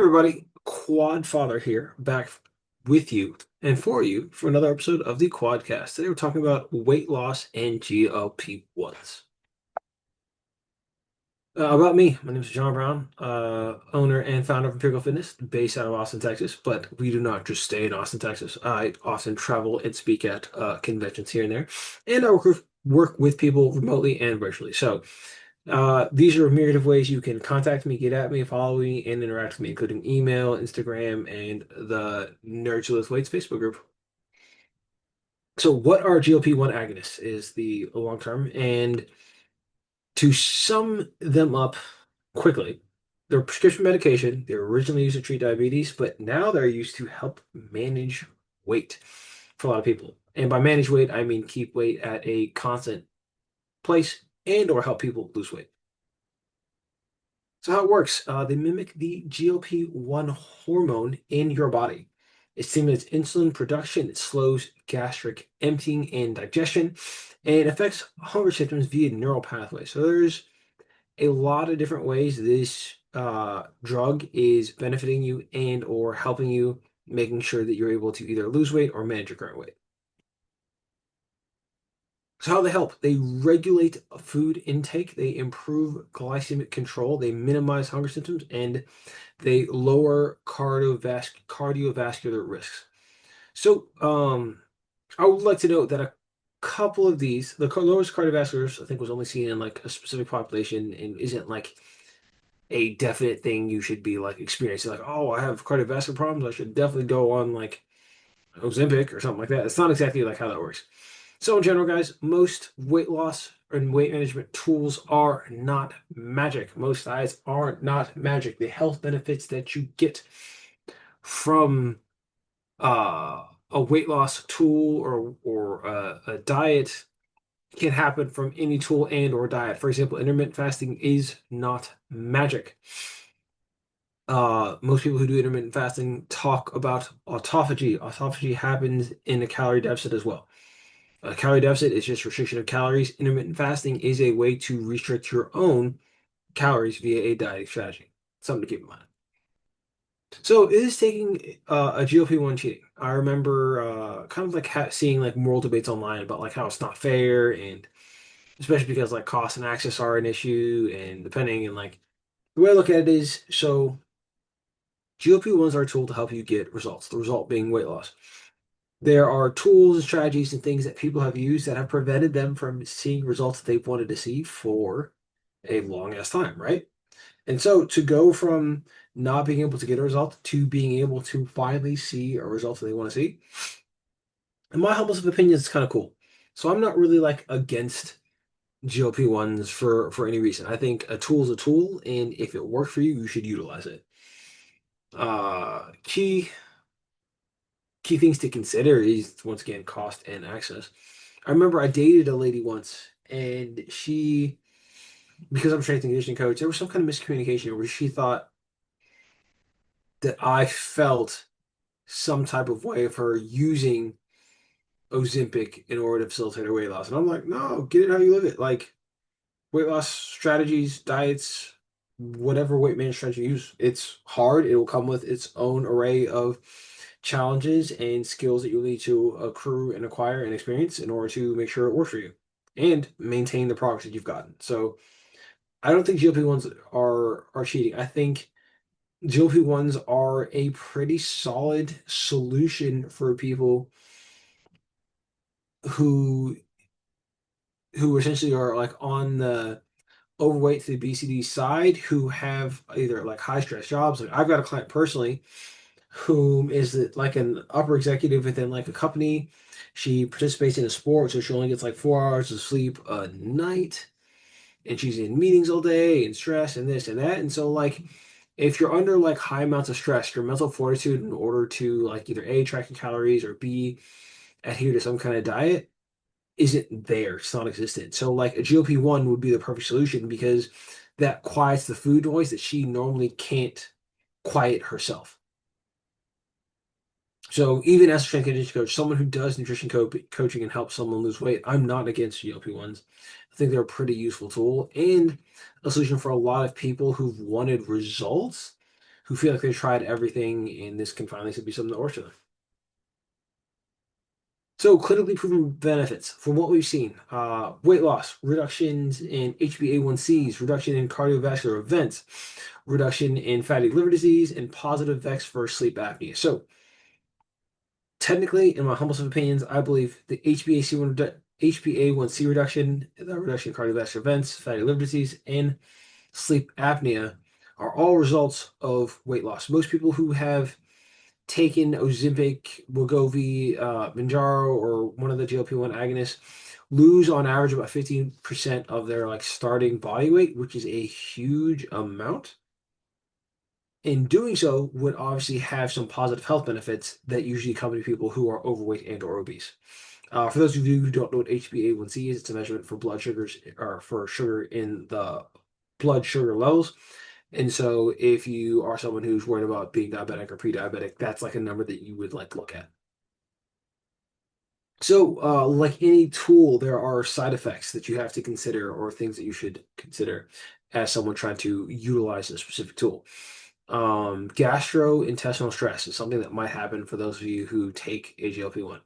everybody, Quad Father here, back with you and for you for another episode of the Quadcast. Today we're talking about weight loss and GLP-1s. About me, my name is John Brown, owner and founder of Empirical Fitness, based out of Austin, Texas. But we do not just stay in Austin, Texas. I often travel and speak at conventions here and there, and I work with people remotely and virtually. So these are a myriad of ways you can contact me, get at me, follow me, and interact with me, including email, Instagram, and the Nerds with Weights Facebook group. So, what are GLP-1 agonists is the long term, and to sum them up quickly, they're prescription medication. They were originally used to treat diabetes, but now they're used to help manage weight for a lot of people. And by manage weight, I mean keep weight at a constant place and or help people lose weight. So how it works, they mimic the GLP-1 hormone in your body. It stimulates insulin production, it slows gastric emptying and digestion, and it affects hunger symptoms via neural pathways. So there's a lot of different ways this drug is benefiting you and or helping you, making sure that you're able to either lose weight or manage your current weight. So how they help? They regulate food intake, they improve glycemic control, they minimize hunger symptoms, and they lower cardiovascular risks. So I would like to note that a couple of these, the lowest cardiovascular risk, I think, was only seen in like a specific population and isn't like a definite thing you should be like experiencing. Like, oh, I have cardiovascular problems, I should definitely go on like Ozempic or something like that. It's not exactly like how that works. So in general, guys, most weight loss and weight management tools are not magic. Most diets are not magic. The health benefits that you get from a weight loss tool or a diet can happen from any tool and or diet. For example, intermittent fasting is not magic. Most people who do intermittent fasting talk about autophagy. Autophagy happens in a calorie deficit as well. A calorie deficit is just restriction of calories. Intermittent fasting is a way to restrict your own calories via a dieting strategy. Something to keep in mind. So, is taking a GLP-1 cheating? I remember kind of like seeing like moral debates online about like how it's not fair, and especially because like cost and access are an issue, and depending and like the way I look at it is so GLP-1s are a tool to help you get results. The result being weight loss. There are tools and strategies and things that people have used that have prevented them from seeing results that they've wanted to see for a long ass time, right? And so to go from not being able to get a result to being able to finally see a result that they want to see, in my humblest of opinions, it's kind of cool. So I'm not really like against GLP-1s for any reason. I think a tool is a tool, and if it works for you, you should utilize it. Key things to consider is once again cost and access. I remember I dated a lady once, and she, because I'm a strength and conditioning coach, there was some kind of miscommunication where she thought that I felt some type of way of her using Ozempic in order to facilitate her weight loss. And I'm like, no, get it how you live it. Like weight loss strategies, diets, whatever weight management strategy you use, it's hard. It will come with its own array of challenges and skills that you'll need to accrue and acquire and experience in order to make sure it works for you and maintain the progress that you've gotten. So I don't think GLP-1s are cheating. I think GLP-1s are a pretty solid solution for people who who essentially are like on the overweight to the obesity side, who have either like high stress jobs. Like I've got a client personally whom is like an upper executive within like a company. She participates in a sport, so she only gets like 4 hours of sleep a night, and she's in meetings all day and stress and this and that. And so like if you're under like high amounts of stress, your mental fortitude in order to like either A, track your calories or B, adhere to some kind of diet isn't there. It's non-existent. So like a GLP-1 would be the perfect solution because that quiets the food noise that she normally can't quiet herself. So even as a strength and conditioning coach, someone who does nutrition coaching and helps someone lose weight, I'm not against GLP-1s. I think they're a pretty useful tool and a solution for a lot of people who've wanted results who feel like they've tried everything and this can finally be something that works for them. So clinically proven benefits from what we've seen, weight loss, reductions in HbA1cs, reduction in cardiovascular events, reduction in fatty liver disease, and positive effects for sleep apnea. So technically, in my humblest of opinions, I believe the HbA1c reduction, the reduction in cardiovascular events, fatty liver disease, and sleep apnea are all results of weight loss. Most people who have taken Ozempic, Wegovy, Manjaro, or one of the GLP-1 agonists lose on average about 15% of their like starting body weight, which is a huge amount. In doing so, would obviously have some positive health benefits that usually come to people who are overweight and or obese. For those of you who don't know what HbA1c is, it's a measurement for blood sugars or for sugar in the blood sugar levels. And so if you are someone who's worried about being diabetic or pre-diabetic, that's like a number that you would like look at. So, like any tool, there are side effects that you have to consider or things that you should consider as someone trying to utilize a specific tool. Gastrointestinal stress is something that might happen for those of you who take a GLP-1.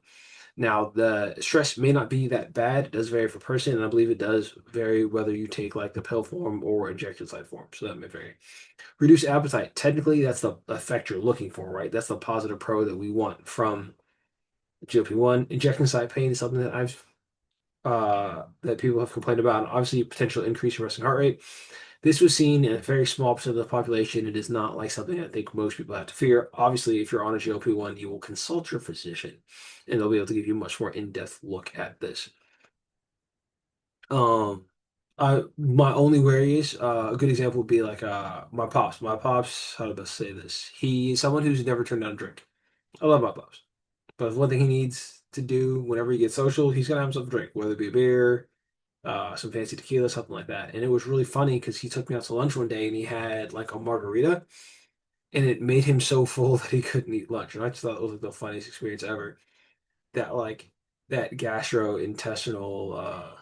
Now, the stress may not be that bad. It does vary for person, and I believe it does vary whether you take like the pill form or injection site form. So that may vary. Reduce appetite. Technically, that's the effect you're looking for, right? That's the positive pro that we want from GLP-1. Injection site pain is something that I've that people have complained about, and obviously potential increase in resting heart rate. This was seen in a very small percent of the population. It is not like something I think most people have to fear. Obviously, if you're on a GLP-1, you will consult your physician, and they'll be able to give you a much more in-depth look at this. Um, my only worry is a good example would be like my pops. My pops, how to best say this? He's someone who's never turned down a drink. I love my pops, but if one thing he needs to do whenever he gets social, he's gonna have himself a drink, whether it be a beer, some fancy tequila, something like that. And it was really funny because he took me out to lunch one day and he had like a margarita, and it made him so full that he couldn't eat lunch. And I just thought it was like the funniest experience ever. That like that gastrointestinal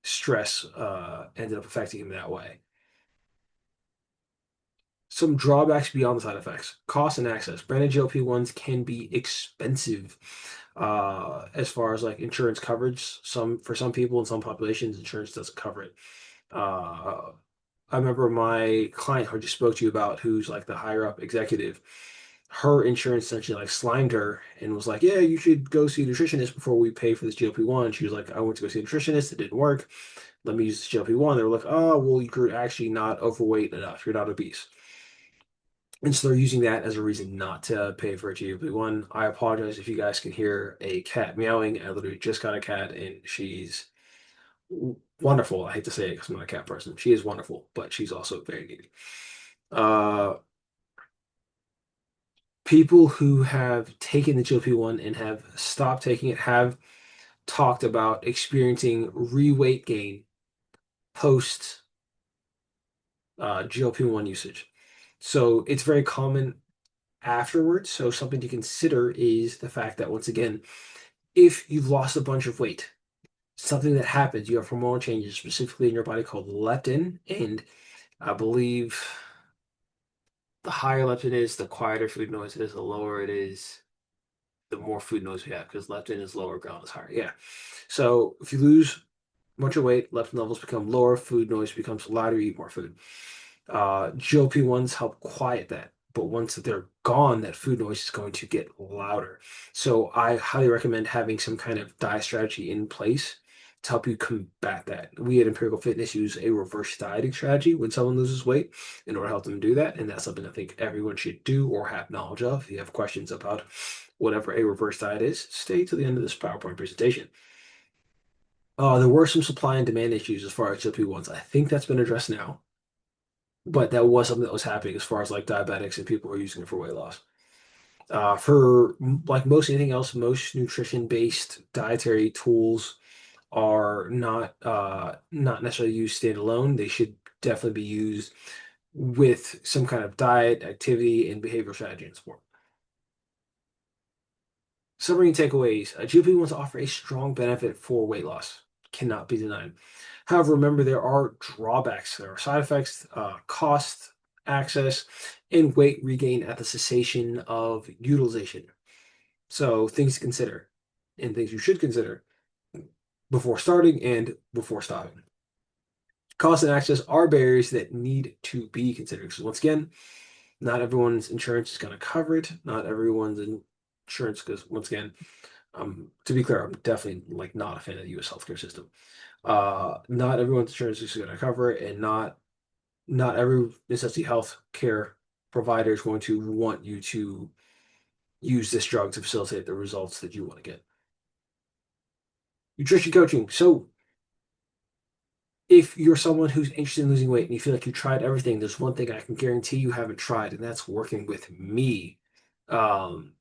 stress ended up affecting him that way. Some drawbacks beyond the side effects. Cost and access. Branded GLP-1s can be expensive as far as like insurance coverage. For some people in some populations, insurance doesn't cover it. Uh, I remember my client who I just spoke to you about, who's like the higher up executive. Her insurance essentially like slimed her and was like, "Yeah, you should go see a nutritionist before we pay for this GLP-1." She was like, "I went to go see a nutritionist. It didn't work. Let me use this GLP-1." They were like, "Oh, well, you're actually not overweight enough. You're not obese." And so they're using that as a reason not to pay for a GLP-1. I apologize if you guys can hear a cat meowing. I literally just got a cat and she's wonderful. I hate to say it because I'm not a cat person. She is wonderful, but she's also very needy. Uh, People who have taken the GLP-1 and have stopped taking it have talked about experiencing re-weight gain post GLP-1 usage. So it's very common afterwards. So something to consider is the fact that once again, if you've lost a bunch of weight, something that happens, you have hormonal changes specifically in your body called leptin, and I believe the higher leptin is, the quieter food noise is, the lower it is, the more food noise we have because leptin is lower, ghrelin is higher. Yeah. So if you lose a bunch of weight, leptin levels become lower, food noise becomes louder, you eat more food. GLP-1s help quiet that. But once they're gone, that food noise is going to get louder. So I highly recommend having some kind of diet strategy in place to help you combat that. We at Empirical Fitness use a reverse dieting strategy when someone loses weight in order to help them do that. And that's something I think everyone should do or have knowledge of. If you have questions about whatever a reverse diet is, stay to the end of this PowerPoint presentation. There were some supply and demand issues as far as GLP-1s. I think that's been addressed now, but that was something that was happening as far as like diabetics and people who are using it for weight loss. For like most anything else, most nutrition-based dietary tools are not necessarily used standalone. They should definitely be used with some kind of diet, activity, and behavioral strategy and support. Summary and takeaways. GLP wants to offer a strong benefit for weight loss. Cannot be denied. However, remember there are drawbacks. There are side effects, cost, access, and weight regain at the cessation of utilization. So things to consider and things you should consider before starting and before stopping. Cost and access are barriers that need to be considered. Because once again, not everyone's insurance is going to cover it. Not everyone's insurance, because once again, to be clear, I'm definitely like not a fan of the U.S. healthcare system. Not everyone's insurance is going to cover it, and not every necessity health care provider is going to want you to use this drug to facilitate the results that you want to get. Nutrition coaching. So if you're someone who's interested in losing weight and you feel like you tried everything, there's one thing I can guarantee you haven't tried, and that's working with me. Um,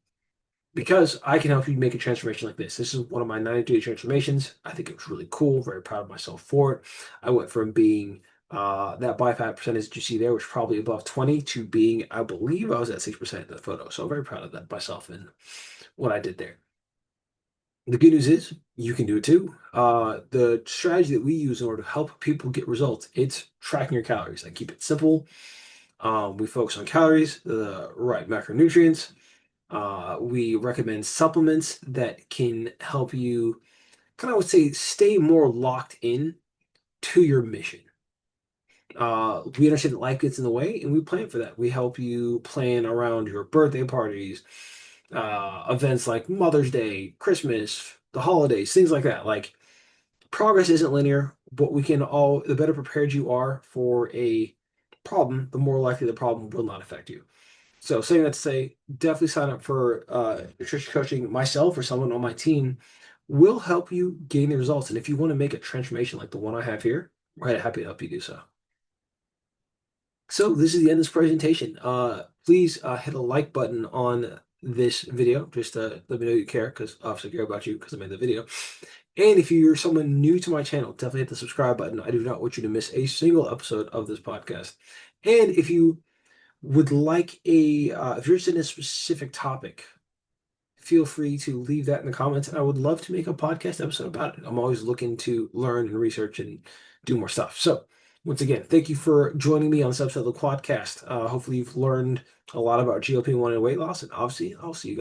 because I can help you make a transformation like this. This is one of my 90-day transformations. I think it was really cool. Very proud of myself for it. I went from being that body fat percentage that you see there was probably above 20 to being, I believe I was at 6% in the photo. So I'm very proud of that myself and what I did there. The good news is you can do it too. The strategy that we use in order to help people get results, it's tracking your calories. I keep it simple. We focus on calories, the right macronutrients. We recommend supplements that can help you kind of, I would say, stay more locked in to your mission. We understand that life gets in the way, and we plan for that. We help you plan around your birthday parties, events like Mother's Day, Christmas, the holidays, things like that. Like progress isn't linear, but the better prepared you are for a problem, the more likely the problem will not affect you. So saying that to say, definitely sign up for nutrition coaching. Myself or someone on my team will help you gain the results. And if you want to make a transformation like the one I have here, we're happy to help you do so. So this is the end of this presentation. Please hit a like button on this video just to let me know you care, because obviously I care about you because I made the video. And if you're someone new to my channel, definitely hit the subscribe button. I do not want you to miss a single episode of this podcast. And if you would like if you're interested in a specific topic, feel free to leave that in the comments. And I would love to make a podcast episode about it. I'm always looking to learn and research and do more stuff. So once again, thank you for joining me on this episode of the Quadcast. Hopefully you've learned a lot about GLP-1 and weight loss. And obviously, I'll see you guys.